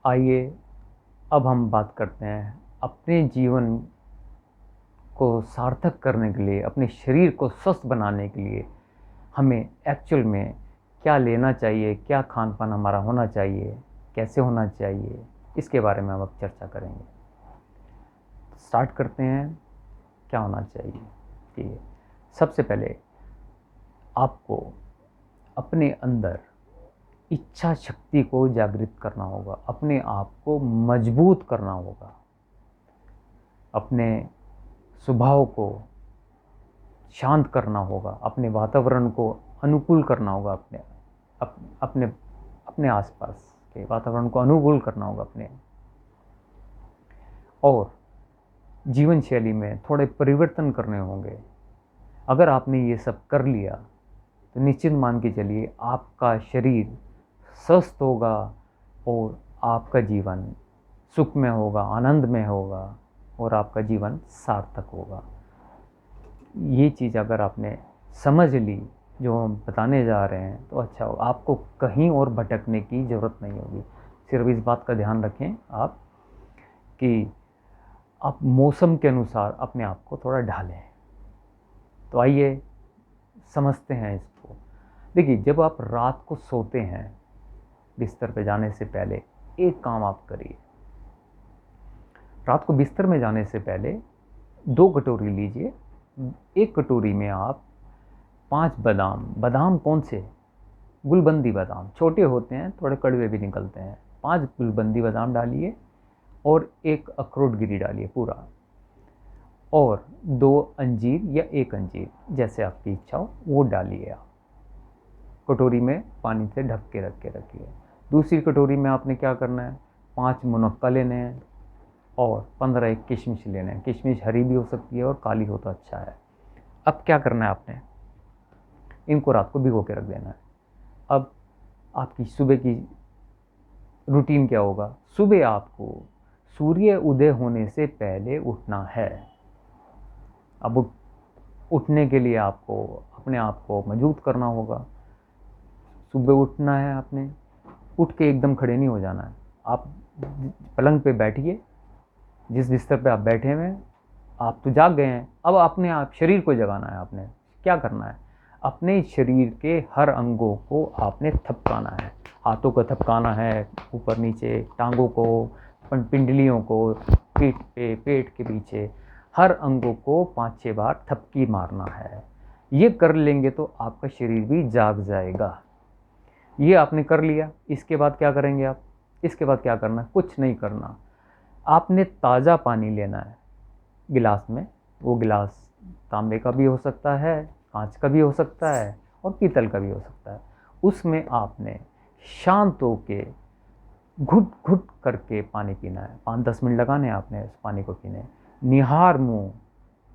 आइए अब हम बात करते हैं अपने जीवन को सार्थक करने के लिए, अपने शरीर को स्वस्थ बनाने के लिए हमें एक्चुअल में क्या लेना चाहिए, क्या खान पान हमारा होना चाहिए, कैसे होना चाहिए, इसके बारे में हम अब चर्चा करेंगे। स्टार्ट करते हैं। क्या होना चाहिए कि सबसे पहले आपको अपने अंदर इच्छा शक्ति को जागृत करना होगा, अपने आप को मजबूत करना होगा, अपने स्वभाव को शांत करना होगा, अपने वातावरण को अनुकूल करना होगा, अपने अपने आसपास के वातावरण को अनुकूल करना होगा अपने, और जीवन शैली में थोड़े परिवर्तन करने होंगे। अगर आपने ये सब कर लिया तो निश्चित मान के चलिए आपका शरीर स्वस्थ होगा और आपका जीवन सुख में होगा, आनंद में होगा और आपका जीवन सार्थक होगा। ये चीज़ अगर आपने समझ ली जो हम बताने जा रहे हैं तो अच्छा होगा, आपको कहीं और भटकने की ज़रूरत नहीं होगी। सिर्फ इस बात का ध्यान रखें आप कि आप मौसम के अनुसार अपने आप को थोड़ा ढालें। तो आइए समझते हैं इसको। देखिए, जब आप रात को सोते हैं बिस्तर पे जाने से पहले एक काम आप करिए। रात को बिस्तर में जाने से पहले 2 कटोरी लीजिए। एक कटोरी में आप 5 बादाम, बादाम कौन से? गुलबंदी बादाम, छोटे होते हैं, थोड़े कड़वे भी निकलते हैं। 5 गुलबंदी बादाम डालिए और 1 अखरोट गिरी डालिए पूरा, और 2 अंजीर या 1 अंजीर, जैसे आपकी इच्छा हो वो डालिए। आप कटोरी में पानी से ढक के रख के रखिए। दूसरी कटोरी में आपने क्या करना है, 5 मुनक्का लेने हैं और 15 एक किशमिश लेने हैं। किशमिश हरी भी हो सकती है और काली हो तो अच्छा है। अब क्या करना है, आपने इनको रात को भिगो के रख देना है। अब आपकी सुबह की रूटीन क्या होगा? सुबह आपको सूर्य उदय होने से पहले उठना है। अब उठने के लिए आपको अपने आप को मजबूत करना होगा। सुबह उठना है, आपने उठ के एकदम खड़े नहीं हो जाना है। आप पलंग पे बैठिए, जिस बिस्तर पे आप बैठे हुए हैं, आप तो जाग गए हैं, अब अपने आप शरीर को जगाना है। आपने क्या करना है, अपने शरीर के हर अंगों को आपने थपकाना है। हाथों को थपकाना है, ऊपर नीचे, टांगों को, पिंडलियों को, पीठ पे, पेट के पीछे, हर अंगों को 5-6 बार थपकी मारना है। ये कर लेंगे तो आपका शरीर भी जाग जाएगा। ये आपने कर लिया। इसके बाद क्या करेंगे आप? इसके बाद क्या करना है? कुछ नहीं करना। आपने ताज़ा पानी लेना है गिलास में। वो गिलास तांबे का भी हो सकता है, कांच का भी हो सकता है और पीतल का भी हो सकता है। उसमें आपने शांत होके घुट घुट करके पानी पीना है। 5-10 मिनट लगाने हैं आपने उस पानी को पीने। निहार मुंह,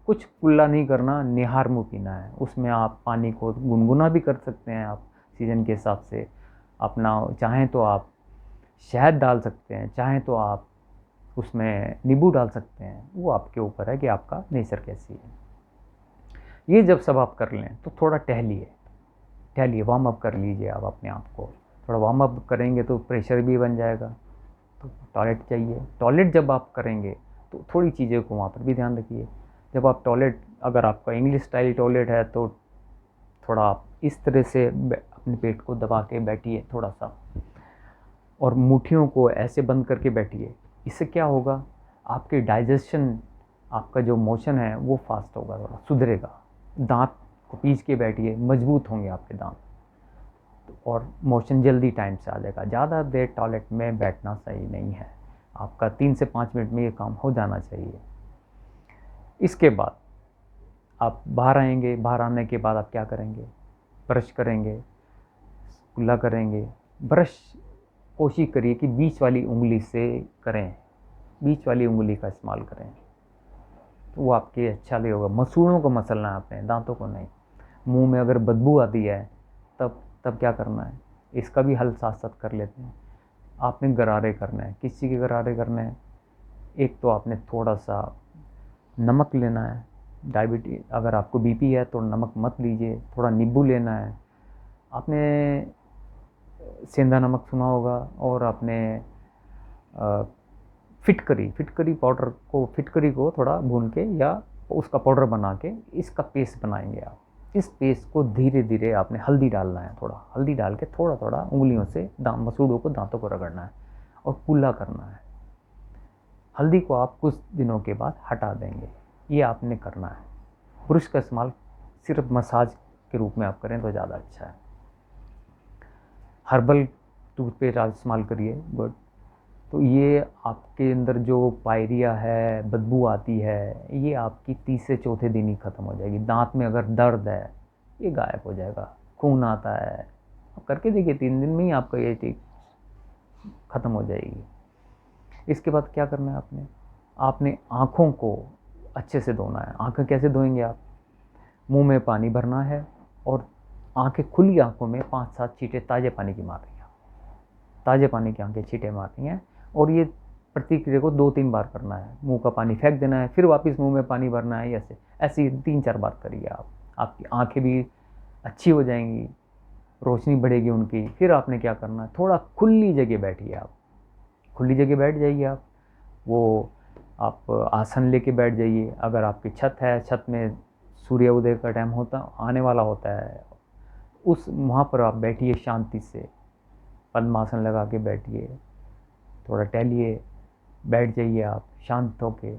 कुछ कुल्ला नहीं करना, निहार मुंह पीना है। उसमें आप पानी को गुनगुना भी कर सकते हैं, आप सीजन के हिसाब से अपना चाहें तो आप शहद डाल सकते हैं, चाहें तो आप उसमें नींबू डाल सकते हैं। वो आपके ऊपर है कि आपका नेचर कैसी है। ये जब सब आप कर लें तो थोड़ा टहलिए, टहलिए, वार्म अप कर लीजिए। आप अपने आप को थोड़ा वार्म अप करेंगे तो प्रेशर भी बन जाएगा। तो टॉयलेट चाहिए। टॉयलेट जब आप करेंगे तो थोड़ी चीज़ों को वहाँ पर भी ध्यान रखिए। जब आप टॉयलेट, अगर आपका इंग्लिश स्टाइल टॉयलेट है तो थोड़ा आप इस तरह से अपने पेट को दबा के बैठिए थोड़ा सा, और मुट्ठियों को ऐसे बंद करके बैठिए। इससे क्या होगा, आपके डाइजेशन, आपका जो मोशन है वो फास्ट होगा, थोड़ा सुधरेगा। दांत को पीस के बैठिए, मजबूत होंगे आपके दांत, और मोशन जल्दी टाइम से आ जाएगा। ज़्यादा देर टॉयलेट में बैठना सही नहीं है। आपका 3 से 5 मिनट में ये काम हो जाना चाहिए। इसके बाद आप बाहर आएंगे। बाहर आने के बाद आप क्या करेंगे? ब्रश करेंगे, कुल्ला करेंगे। ब्रश कोशिश करिए कि बीच वाली उंगली से करें, बीच वाली उंगली का इस्तेमाल करें, तो वो आपके अच्छा भी होगा। मसूड़ों को मसलना है आपने, दांतों को नहीं। मुंह में अगर बदबू आती है तब तब क्या करना है, इसका भी हल साथ साथ कर लेते हैं। आपने गरारे करने हैं। किसी के गरारे करने हैं? एक तो आपने थोड़ा सा नमक लेना है। डायबिटीज, अगर आपको बीपी है तो नमक मत लीजिए, थोड़ा नींबू लेना है। आपने सेंधा नमक सुना होगा, और आपने फिटकरी पाउडर को, फिटकरी को थोड़ा भून के या उसका पाउडर बना के इसका पेस्ट बनाएंगे आप। इस पेस्ट को धीरे धीरे आपने हल्दी डालना है, थोड़ा हल्दी डाल के थोड़ा थोड़ा उंगलियों से मसूड़ों को, दांतों को रगड़ना है और कुल्ला करना है। हल्दी को आप कुछ दिनों के बाद हटा देंगे, ये आपने करना है। ब्रश का इस्तेमाल सिर्फ मसाज के रूप में आप करें तो ज़्यादा अच्छा है। हर्बल टूथपेस्ट आप इस्तेमाल करिए, गुड। तो ये आपके अंदर जो पायरिया है, बदबू आती है, ये आपकी तीसरे चौथे दिन ही ख़त्म हो जाएगी। दांत में अगर दर्द है ये गायब हो जाएगा। खून आता है, आप करके देखिए, 3 दिन में ही आपका ये चीज़ ख़त्म हो जाएगी। इसके बाद क्या करना है आपने आँखों को अच्छे से धोना है। आँखें कैसे धोएंगे आप? मुंह में पानी भरना है और आँखें, खुली आँखों में 5-7 छींटे ताज़े पानी की मारनी है। ताज़े पानी की आँखें छींटे मारनी है और ये प्रतिक्रिया को 2-3 बार करना है। मुंह का पानी फेंक देना है, फिर वापस मुंह में पानी भरना है, ऐसे 3-4 बार करिए आप। आपकी आँखें भी अच्छी हो जाएंगी, रोशनी बढ़ेगी उनकी। फिर आपने क्या करना है, थोड़ा खुली जगह बैठिए आप। खुली जगह बैठ जाइए आप। वो आप आसन लेके बैठ जाइए। अगर आपकी छत है, छत में सूर्य उदय का टाइम आने वाला होता है, वहाँ पर आप बैठिए शांति से, पद्मासन लगा के बैठिए, थोड़ा टहलिए, बैठ जाइए आप शांत होके।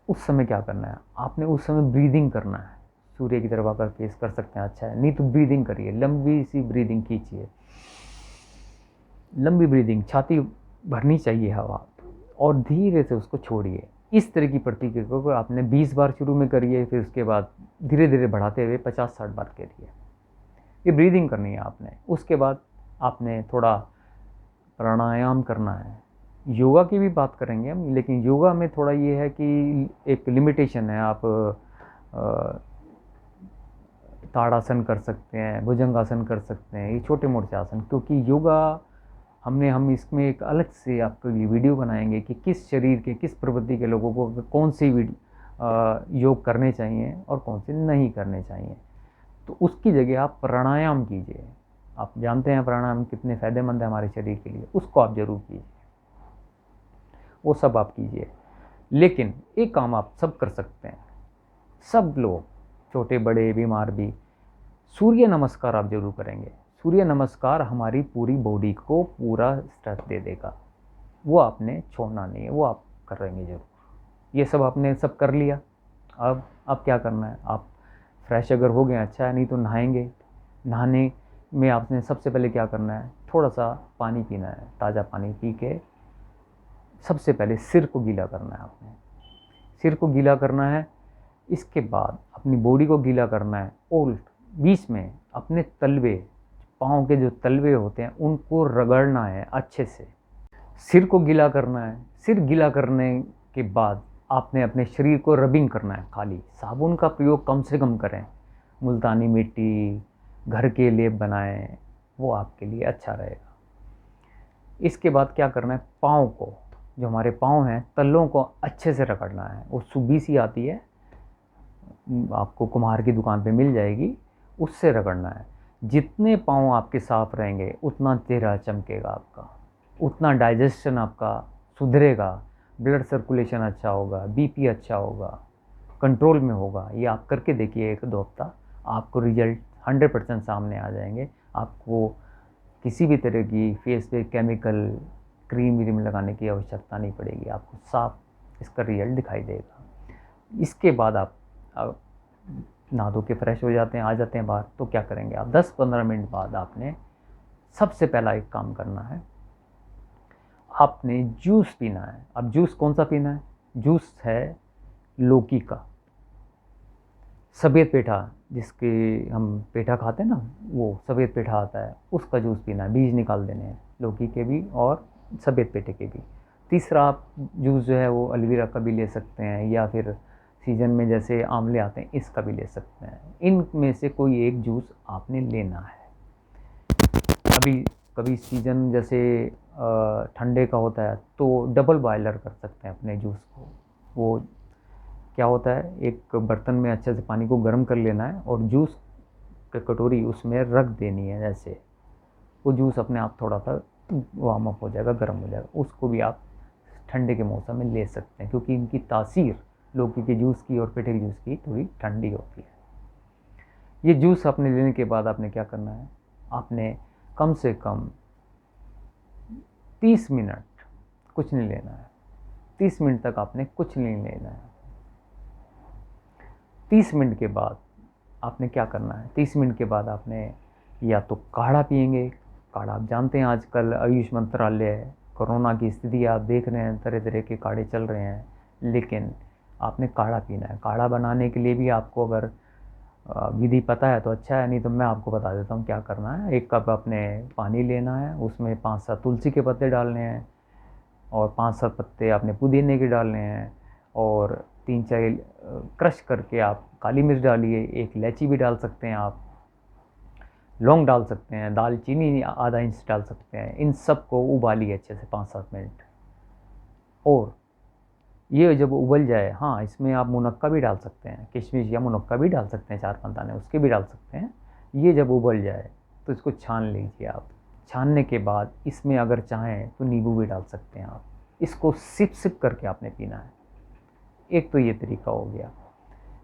उस समय क्या करना है आपने, उस समय ब्रीदिंग करना है। सूर्य की तरफ अगर फेस कर सकते हैं अच्छा है, नहीं तो ब्रीदिंग करिए, लंबी सी ब्रीदिंग खींचिए, लंबी ब्रीदिंग, छाती भरनी चाहिए हवा, और धीरे से उसको छोड़िए। इस तरह की प्रतिक्रिया को आपने 20 बार शुरू में करिए, फिर उसके बाद धीरे धीरे बढ़ाते हुए 50-60 बार करिए। ये ब्रीदिंग करनी है आपने। उसके बाद आपने थोड़ा प्राणायाम करना है। योगा की भी बात करेंगे हम, लेकिन योगा में थोड़ा ये है कि एक लिमिटेशन है। आप ताड़ासन कर सकते हैं, भुजंगासन कर सकते हैं, ये छोटे मोटे आसन। क्योंकि योगा हम इसमें एक अलग से आपके लिए वीडियो बनाएंगे कि किस शरीर के, किस प्रवृत्ति के लोगों को कौन सी योग करने चाहिए और कौन से नहीं करने चाहिए। तो उसकी जगह आप प्राणायाम कीजिए। आप जानते हैं प्राणायाम कितने फ़ायदेमंद है हमारे शरीर के लिए, उसको आप ज़रूर कीजिए, वो सब आप कीजिए। लेकिन एक काम आप सब कर सकते हैं, सब लोग, छोटे बड़े बीमार भी, सूर्य नमस्कार आप जरूर करेंगे। सूर्य नमस्कार हमारी पूरी बॉडी को पूरा स्ट्रेच दे देगा, वो आपने छोड़ना नहीं है, वो आप करेंगे जरूर। ये सब आपने सब कर लिया। अब क्या करना है, आप फ्रेश अगर हो गए अच्छा है, नहीं तो नहाएंगे। नहाने में आपने सबसे पहले क्या करना है, थोड़ा सा पानी पीना है, ताज़ा पानी पी के सबसे पहले सिर को गीला करना है। आपने सिर को गीला करना है, इसके बाद अपनी बॉडी को गीला करना है, और बीच में अपने तलवे, पाँव के जो तलवे होते हैं उनको रगड़ना है अच्छे से। सिर को गीला करना है। सिर गीला करने के बाद आपने अपने शरीर को रबिंग करना है। खाली साबुन का प्रयोग कम से कम करें, मुल्तानी मिट्टी, घर के लेप बनाएं, वो आपके लिए अच्छा रहेगा। इसके बाद क्या करना है, पाँव को, जो हमारे पाँव हैं, तलों को अच्छे से रगड़ना है। वो सुबी सी आती है, आपको कुम्हार की दुकान पे मिल जाएगी, उससे रगड़ना है। जितने पाँव आपके साफ रहेंगे उतना चेहरा चमकेगा आपका, उतना डाइजेशन आपका सुधरेगा, ब्लड सर्कुलेशन अच्छा होगा, बीपी अच्छा होगा, कंट्रोल में होगा। ये आप करके देखिए 1-2 हफ्ता, आपको रिजल्ट 100% सामने आ जाएंगे। आपको किसी भी तरह की फेस पे केमिकल क्रीम व्रीम लगाने की आवश्यकता नहीं पड़ेगी, आपको साफ इसका रिजल्ट दिखाई देगा। इसके बाद आप नहा धो के फ्रेश हो जाते हैं, आ जाते हैं बाहर, तो क्या करेंगे आप, 10-15 मिनट बाद आपने सबसे पहला एक काम करना है, आपने जूस पीना है। अब जूस कौन सा पीना है, जूस है लौकी का, सफ़ेद पेठा, जिसके हम पेठा खाते हैं ना, वो सफ़ेद पेठा आता है, उसका जूस पीना है। बीज निकाल देने हैं लौकी के भी और सफ़ेद पेठे के भी। तीसरा आप जूस जो है वो एलोवेरा का भी ले सकते हैं, या फिर सीज़न में जैसे आंवले आते हैं इसका भी ले सकते हैं। इनमें से कोई एक जूस आपने लेना है। अभी कभी सीज़न जैसे ठंडे का होता है तो डबल बॉयलर कर सकते हैं अपने जूस को। वो क्या होता है, एक बर्तन में अच्छे से पानी को गर्म कर लेना है और जूस की कटोरी उसमें रख देनी है, जैसे वो जूस अपने आप थोड़ा सा वार्म अप हो जाएगा, गर्म हो जाएगा। उसको भी आप ठंडे के मौसम में ले सकते हैं, क्योंकि इनकी तासीर लौकी के जूस की और पेठे के जूस की थोड़ी ठंडी होती है। ये जूस आपने लेने के बाद आपने क्या करना है, आपने कम से कम 30 मिनट कुछ नहीं लेना है। 30 मिनट तक आपने कुछ नहीं लेना है। 30 मिनट के बाद आपने क्या करना है, 30 मिनट के बाद आपने या तो काढ़ा पिएंगे। काढ़ा आप जानते हैं, आजकल आयुष मंत्रालय, कोरोना की स्थिति आप देख रहे हैं, तरह तरह के काढ़े चल रहे हैं, लेकिन आपने काढ़ा पीना है। काढ़ा बनाने के लिए भी आपको अगर विधि पता है तो अच्छा है, नहीं तो मैं आपको बता देता हूँ क्या करना है। 1 कप आपने पानी लेना है, उसमें 5-7 तुलसी के पत्ते डालने हैं और 5-7 पत्ते आपने पुदीने के डालने हैं और 3-4 क्रश करके आप काली मिर्च डालिए। 1 इलायची भी डाल सकते हैं आप, लौंग डाल सकते हैं, दालचीनी आधा इंच डाल सकते हैं। इन सब को उबालिए अच्छे से 5-7 मिनट, और ये जब उबल जाए, हाँ इसमें आप मुनक्का भी डाल सकते हैं, किशमिश या मुनक्का भी डाल सकते हैं, 4-5 दाने उसके भी डाल सकते हैं। ये जब उबल जाए तो इसको छान लीजिए आप। छानने के बाद इसमें अगर चाहें तो नींबू भी डाल सकते हैं आप। इसको सिप सिप करके आपने पीना है। एक तो ये तरीका हो गया।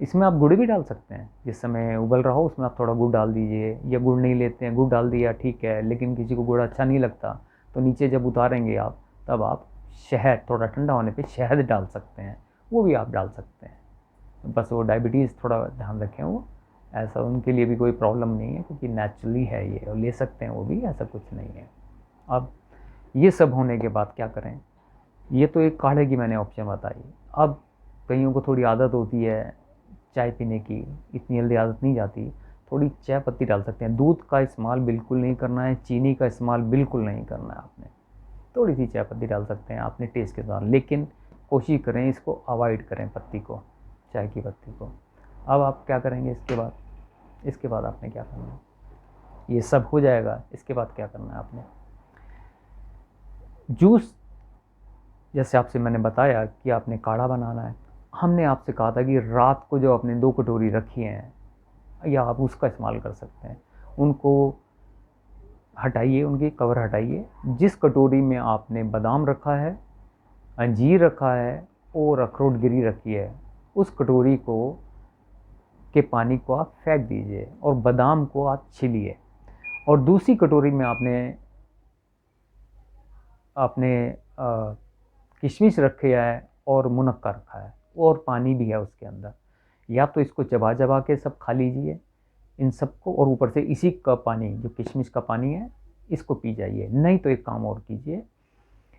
इसमें आप गुड़ भी डाल सकते हैं, जिस समय उबल रहा हो उसमें आप थोड़ा गुड़ डाल दीजिए, या गुड़ नहीं लेते हैं, गुड़ डाल दिया ठीक है, लेकिन किसी को गुड़ अच्छा नहीं लगता तो नीचे जब उतारेंगे आप, तब आप शहद, थोड़ा ठंडा होने पे शहद डाल सकते हैं, वो भी आप डाल सकते हैं। बस वो डायबिटीज़ थोड़ा ध्यान रखें, वो ऐसा उनके लिए भी कोई प्रॉब्लम नहीं है, क्योंकि नेचुरली है ये, और ले सकते हैं वो भी, ऐसा कुछ नहीं है। अब ये सब होने के बाद क्या करें, ये तो एक काढ़े की मैंने ऑप्शन बताई। अब कईयों को थोड़ी आदत होती है चाय पीने की, इतनी जल्दी आदत नहीं जाती, थोड़ी चाय पत्ती डाल सकते हैं। दूध का इस्तेमाल बिल्कुल नहीं करना है, चीनी का इस्तेमाल बिल्कुल नहीं करना है आपने। थोड़ी सी चाय पत्ती डाल सकते हैं आपने टेस्ट के साथ, लेकिन कोशिश करें इसको अवॉइड करें, पत्ती को, चाय की पत्ती को। अब आप क्या करेंगे इसके बाद आपने क्या करना है, ये सब हो जाएगा, इसके बाद क्या करना है आपने, जूस जैसे आपसे मैंने बताया कि आपने काढ़ा बनाना है। हमने आपसे कहा था कि रात को जो आपने 2 कटोरी रखी हैं, या आप उसका इस्तेमाल कर सकते हैं, उनको हटाइए, उनकी कवर हटाइए। जिस कटोरी में आपने बादाम रखा है, अंजीर रखा है और अखरोट गिरी रखी है, उस कटोरी को के पानी को आप फेंक दीजिए और बादाम को आप छीलिए। और दूसरी कटोरी में आपने किशमिश रखे है और मुनक्का रखा है और पानी भी है उसके अंदर। या तो इसको चबा चबा के सब खा लीजिए इन सबको, और ऊपर से इसी का पानी, जो किशमिश का पानी है, इसको पी जाइए। नहीं तो एक काम और कीजिए,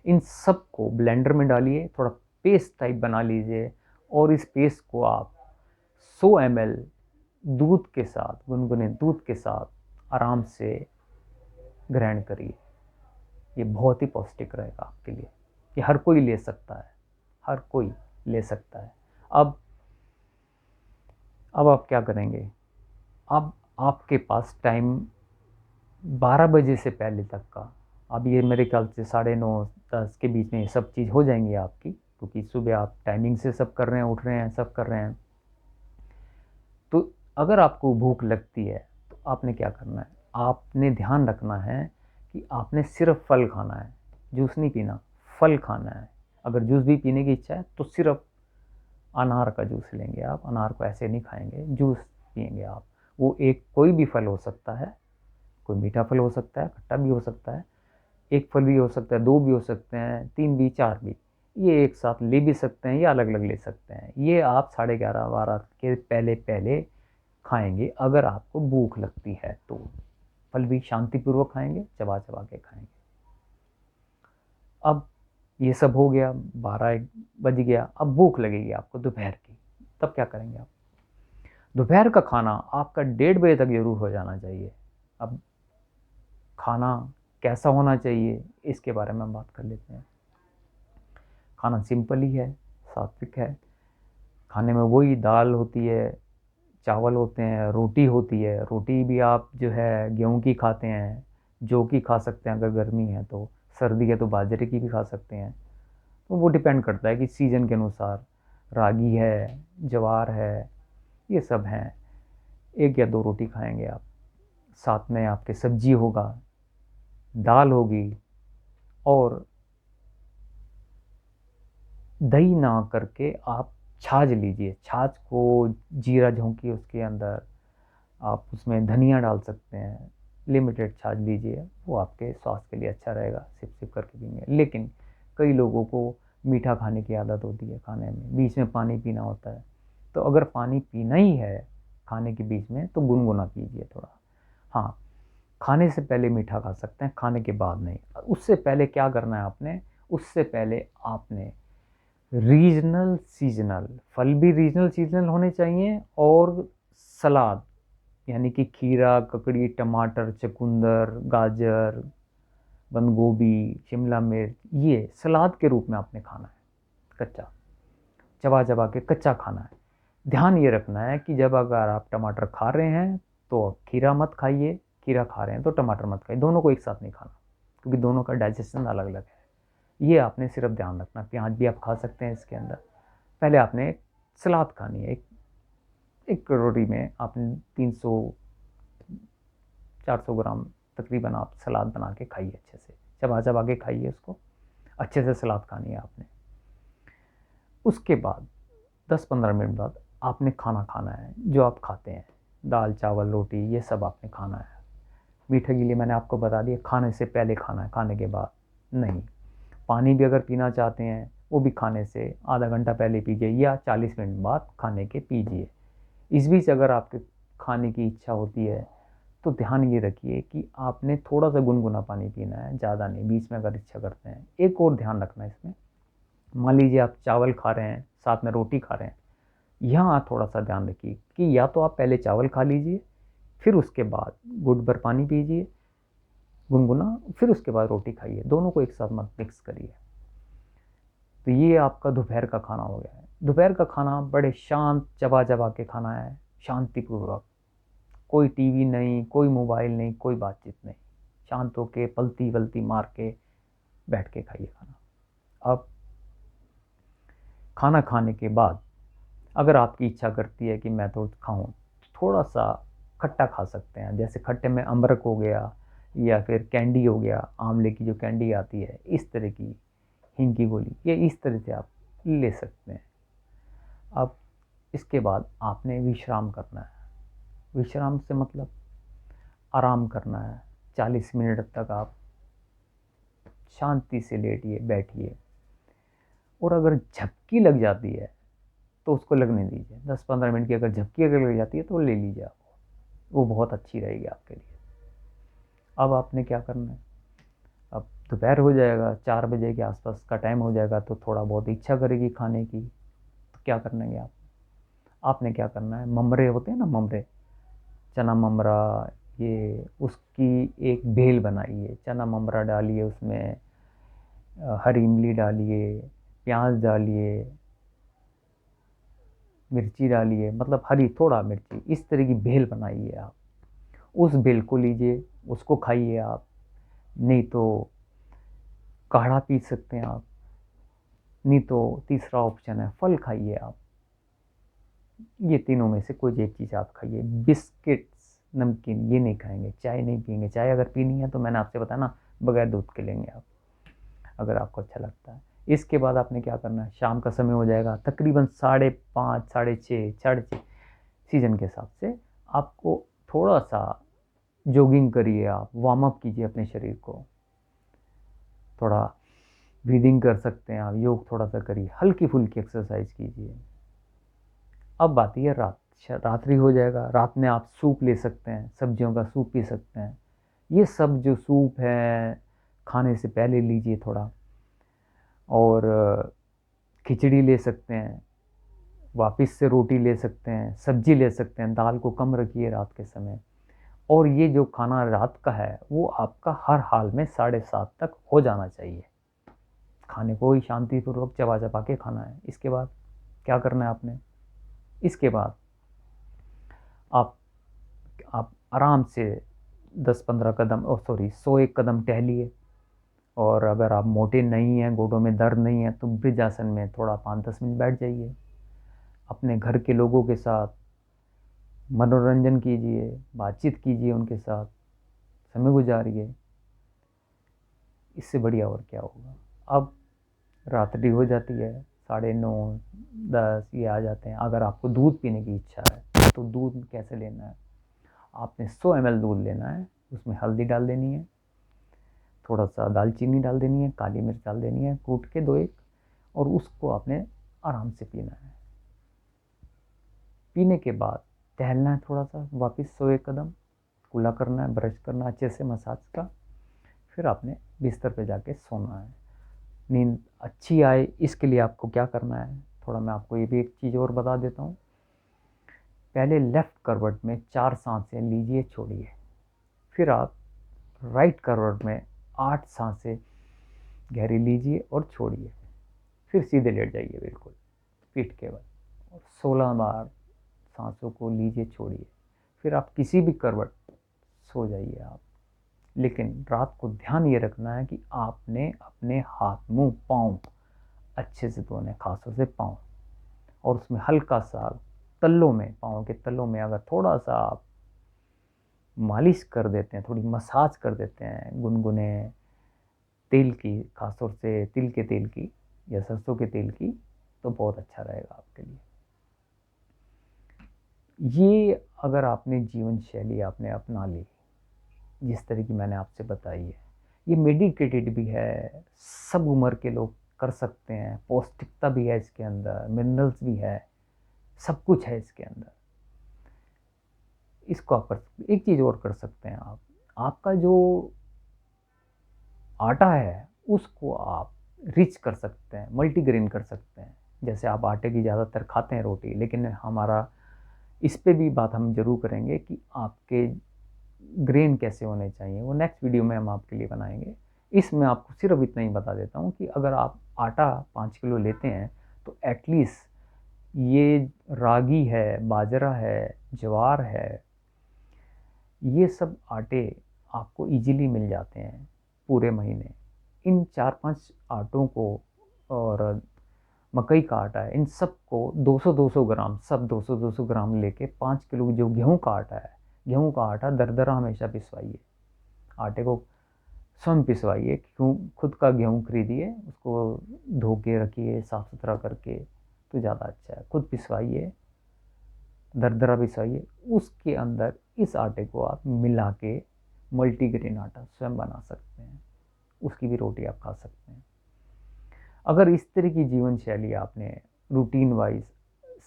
इन सब को ब्लेंडर में डालिए, थोड़ा पेस्ट टाइप बना लीजिए, और इस पेस्ट को आप 100 ml दूध के साथ, गुनगुने दूध के साथ आराम से ग्रहण करिए। ये बहुत ही पौष्टिक रहेगा आपके लिए। ये हर कोई ले सकता है, हर कोई ले सकता है। अब आप क्या करेंगे, अब आपके पास टाइम 12 बजे से पहले तक का, अब ये मेरे ख्याल से 9:30-10 के बीच में ये सब चीज़ हो जाएंगी आपकी, क्योंकि सुबह आप टाइमिंग से सब कर रहे हैं, उठ रहे हैं, सब कर रहे हैं। तो अगर आपको भूख लगती है तो आपने क्या करना है, आपने ध्यान रखना है कि आपने सिर्फ फल खाना है, जूस नहीं पीना, फल खाना है। अगर जूस भी पीने की इच्छा है तो सिर्फ अनार का जूस लेंगे आप, अनार को ऐसे नहीं खाएंगे, जूस पिएंगे आप। वो एक कोई भी फल हो सकता है, कोई मीठा फल हो सकता है, खट्टा भी हो सकता है, एक फल भी हो सकता है, 2 भी हो सकते हैं, 3 भी, 4 भी। ये एक साथ ले भी सकते हैं या अलग अलग ले सकते हैं। ये आप 11:30-12 के पहले पहले खाएंगे अगर आपको भूख लगती है तो। फल भी शांतिपूर्वक खाएंगे, चबा चबा के खाएंगे। अब ये सब हो गया, 12-1 बज गया, अब भूख लगेगी आपको दोपहर की, तब क्या करेंगे आप, दोपहर का खाना आपका 1:30 बजे तक जरूर हो जाना चाहिए। अब खाना कैसा होना चाहिए इसके बारे में हम बात कर लेते हैं। खाना सिंपल ही है, सात्विक है। खाने में वही दाल होती है, चावल होते हैं, रोटी होती है। रोटी भी आप जो है गेहूं की खाते हैं, जौ की खा सकते हैं अगर गर्मी है तो, सर्दी है तो बाजरे की भी खा सकते हैं। तो वो डिपेंड करता है कि सीज़न के अनुसार। रागी है, ज्वार है, ये सब हैं। 1 या 2 रोटी खाएंगे आप, साथ में आपके सब्जी होगा, दाल होगी, और दही ना करके आप छाछ लीजिए। छाछ को जीरा झोंकी उसके अंदर, आप उसमें धनिया डाल सकते हैं, लिमिटेड छाछ लीजिए, वो आपके स्वास्थ्य के लिए अच्छा रहेगा। सिप सिप करके पीएंगे। लेकिन कई लोगों को मीठा खाने की आदत होती है, खाने में बीच में पानी पीना होता है। तो अगर पानी पीना ही है खाने के बीच में तो गुनगुना पीजिए थोड़ा। हाँ, खाने से पहले मीठा खा सकते हैं, खाने के बाद नहीं। उससे पहले क्या करना है आपने, उससे पहले आपने रीजनल सीजनल फल भी रीजनल सीजनल होने चाहिए, और सलाद यानी कि खीरा, ककड़ी, टमाटर, चुकंदर, गाजर, बंद गोभी, शिमला मिर्च, ये सलाद के रूप में आपने खाना है। कच्चा चबा चबा के कच्चा खाना है। ध्यान ये रखना है कि जब अगर आप टमाटर खा रहे हैं तो खीरा मत खाइए, खीरा खा रहे हैं तो टमाटर मत खाइए, दोनों को एक साथ नहीं खाना, क्योंकि दोनों का डाइजेशन अलग अलग है। ये आपने सिर्फ ध्यान रखना। प्याज भी आप खा सकते हैं इसके अंदर। पहले आपने सलाद खानी है। एक कटोरी में आपने 300-400 ग्राम तकरीबन आप सलाद बना के खाइए, अच्छे से चबा चबा के खाइए उसको, अच्छे से सलाद खानी है आपने। उसके बाद 10-15 मिनट बाद आपने खाना खाना है जो आप खाते हैं, दाल चावल रोटी ये सब आपने खाना है। मीठे के लिए मैंने आपको बता दिया, खाने से पहले खाना है, खाने के बाद नहीं। पानी भी अगर पीना चाहते हैं वो भी खाने से आधा घंटा पहले पीजिए या 40 मिनट बाद खाने के पीजिए। इस बीच अगर आपके खाने की इच्छा होती है तो ध्यान ये रखिए कि आपने थोड़ा सा गुनगुना पानी पीना है, ज़्यादा नहीं। बीच में अगर इच्छा करते हैं, एक और ध्यान रखना है इसमें, मान लीजिए आप चावल खा रहे हैं साथ में रोटी खा रहे हैं, यहाँ आप थोड़ा सा ध्यान रखिए कि या तो आप पहले चावल खा लीजिए, फिर उसके बाद घुट भर पानी पीजिए गुनगुना, फिर उसके बाद रोटी खाइए, दोनों को एक साथ मत मिक्स करिए। तो ये आपका दोपहर का खाना हो गया है। दोपहर का खाना बड़े शांत चबा चबा के खाना है, शांतिपूर्वक, कोई टीवी नहीं, कोई मोबाइल नहीं, कोई बातचीत नहीं, शांत होके पलती वलती मार के बैठ के खाइए खाना। अब खाना खाने के बाद अगर आपकी इच्छा करती है कि मैं तो खाऊं, थोड़ा सा खट्टा खा सकते हैं। जैसे खट्टे में अमरक हो गया या फिर कैंडी हो गया, आंवले की जो कैंडी आती है, इस तरह की हींग की गोली, ये इस तरह से आप ले सकते हैं। अब इसके बाद आपने विश्राम करना है। विश्राम से मतलब आराम करना है। 40 मिनट तक आप शांति से लेटिए बैठिए, और अगर झपकी लग जाती है तो उसको लगने दीजिए। 10-15 मिनट की अगर झपकी अगर लग जाती है तो ले लीजिए आप, वो बहुत अच्छी रहेगी आपके लिए। अब आपने क्या करना है, अब दोपहर हो जाएगा, 4 बजे के आसपास का टाइम हो जाएगा, तो थोड़ा बहुत इच्छा करेगी खाने की, तो क्या करना है आपने क्या करना है, ममरे होते हैं ना, ममरे, चना ममरा, ये उसकी एक भेल बनाइए। चना ममरा डालिए उसमें, हरी इमली डालिए, प्याज डालिए, मिर्ची डालिए, मतलब हरी थोड़ा मिर्ची, इस तरह की भेल बनाइए आप। उस भेल को लीजिए, उसको खाइए आप। नहीं तो काढ़ा पी सकते हैं आप, नहीं तो तीसरा ऑप्शन है फल खाइए आप। ये तीनों में से कोई एक चीज़ आप खाइए। बिस्किट्स नमकीन ये नहीं खाएंगे, चाय नहीं पियेंगे। चाय अगर पीनी है तो मैंने आपसे बताया ना, बगैर दूध के लेंगे आप, अगर आपको अच्छा लगता है। इसके बाद आपने क्या करना है, शाम का समय हो जाएगा तकरीबन 5:30, 6:30, 6:30 सीजन के हिसाब से। आपको थोड़ा सा जॉगिंग करिए, आप वार्म अप कीजिए अपने शरीर को, थोड़ा ब्रीदिंग कर सकते हैं आप, योग थोड़ा सा करिए, हल्की फुल्की एक्सरसाइज कीजिए। अब आती है रात, रात्रि हो जाएगा। रात में आप सूप ले सकते हैं, सब्जियों का सूप पी सकते हैं। ये सब जो सूप है खाने से पहले लीजिए थोड़ा, और खिचड़ी ले सकते हैं, वापस से रोटी ले सकते हैं, सब्जी ले सकते हैं, दाल को कम रखिए रात के समय। और ये जो खाना रात का है वो आपका हर हाल में 7:30 तक हो जाना चाहिए। खाने को ही शांतिपूर्वक चबा चबा के खाना है। इसके बाद क्या करना है आपने, इसके बाद आप आप आराम से 10-15 कदम, 101 कदम टहलिए। और अगर आप मोटे नहीं हैं, घुटनों में दर्द नहीं है, तो वृद्धासन में थोड़ा 5-10 मिनट बैठ जाइए। अपने घर के लोगों के साथ मनोरंजन कीजिए, बातचीत कीजिए, उनके साथ समय गुजारिए। इससे बढ़िया और क्या होगा। अब रात्रि हो जाती है, 9:30 10 ये आ जाते हैं। अगर आपको दूध पीने की इच्छा है तो दूध कैसे लेना है, आपने 100 ml दूध लेना है, उसमें हल्दी डाल देनी है, थोड़ा सा दालचीनी डाल देनी है, काली मिर्च डाल देनी है कूट के 2-1, और उसको आपने आराम से पीना है। पीने के बाद टहलना है थोड़ा सा, वापस 100 कदम कुल्ला करना है, ब्रश करना अच्छे से मसाज का, फिर आपने बिस्तर पे जाके सोना है। नींद अच्छी आए इसके लिए आपको क्या करना है, थोड़ा मैं आपको ये भी एक चीज़ और बता देता हूँ। पहले लेफ़्ट करवट में 4 सांसें लीजिए, छोड़िए। फिर आप राइट करवट में 8 सांसें गहरी लीजिए और छोड़िए। फिर सीधे लेट जाइए बिल्कुल पीठ केवल, और 16 बार सांसों को लीजिए, छोड़िए। फिर आप किसी भी करवट सो जाइए आप। लेकिन रात को ध्यान ये रखना है कि आपने अपने हाथ मुंह पाँव अच्छे से धोने, खासों से पाँव, और उसमें हल्का सा तल्लों में, पाँव के तल्लों में अगर थोड़ा सा आप मालिश कर देते हैं, थोड़ी मसाज कर देते हैं गुनगुने तेल की, खासतौर से तिल के तेल की या सरसों के तेल की, तो बहुत अच्छा रहेगा आपके लिए। ये अगर आपने जीवन शैली आपने अपना ली जिस तरह की मैंने आपसे बताई है, ये मेडिकेटेड भी है, सब उम्र के लोग कर सकते हैं, पौष्टिकता भी है इसके अंदर, मिनरल्स भी है, सब कुछ है इसके अंदर। इसको आप कर सकते। एक चीज़ और कर सकते हैं आप, आपका जो आटा है उसको आप रिच कर सकते हैं, मल्टीग्रेन कर सकते हैं। जैसे आप आटे की ज़्यादातर खाते हैं रोटी, लेकिन हमारा इस पे भी बात हम ज़रूर करेंगे कि आपके ग्रेन कैसे होने चाहिए, वो नेक्स्ट वीडियो में हम आपके लिए बनाएंगे। इसमें आपको सिर्फ इतना ही बता देता हूँ कि अगर आप आटा 5 किलो लेते हैं तो एटलीस्ट ये रागी है, बाजरा है, ज्वार है, ये सब आटे आपको इजीली मिल जाते हैं पूरे महीने। इन 4-5 आटों को, और मकई का आटा है, इन सब को 200-200 ग्राम, सब 200-200 ग्राम लेके 5 किलो जो गेहूं का आटा है, गेहूं का आटा दरदरा हमेशा पिसवाइए। आटे को स्वयं पिसवाइए, क्यों, खुद का गेहूं खरीदिए, उसको धो के रखिए साफ़ सुथरा करके, तो ज़्यादा अच्छा है। खुद पिसवाइए, दरदरा पिसवाइए, उसके अंदर इस आटे को आप मिला के मल्टीग्रेन आटा स्वयं बना सकते हैं, उसकी भी रोटी आप खा सकते हैं। अगर इस तरह की जीवन शैली आपने रूटीन वाइज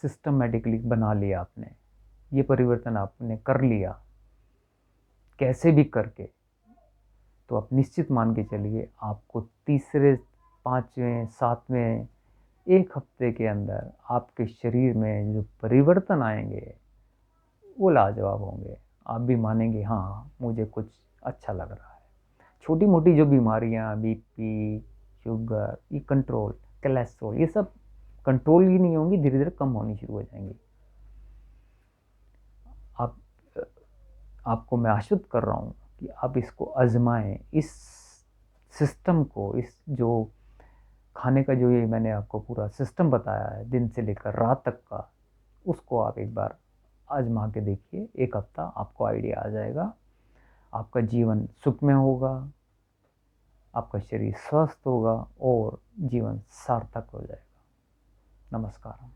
सिस्टमेटिकली बना लिया, आपने ये परिवर्तन आपने कर लिया कैसे भी करके, तो आप निश्चित मान के चलिए आपको तीसरे, 5वें, 7वें 1 हफ्ते के अंदर आपके शरीर में जो परिवर्तन आएंगे वो लाजवाब होंगे। आप भी मानेंगे हाँ मुझे कुछ अच्छा लग रहा है। छोटी मोटी जो बीमारियां, बीपी, शुगर, ये कंट्रोल, कोलेस्ट्रॉल, ये सब कंट्रोल ही नहीं होंगी, धीरे धीरे कम होनी शुरू हो जाएंगी। आप आपको मैं आश्वस्त कर रहा हूँ कि आप इसको आजमाएं, इस सिस्टम को, इस जो खाने का जो ये मैंने आपको पूरा सिस्टम बताया है दिन से लेकर रात तक का, उसको आप एक बार आजमा के देखिए। 1 हफ्ता आपको आइडिया आ जाएगा, आपका जीवन सुखमय होगा, आपका शरीर स्वस्थ होगा और जीवन सार्थक हो जाएगा। नमस्कार।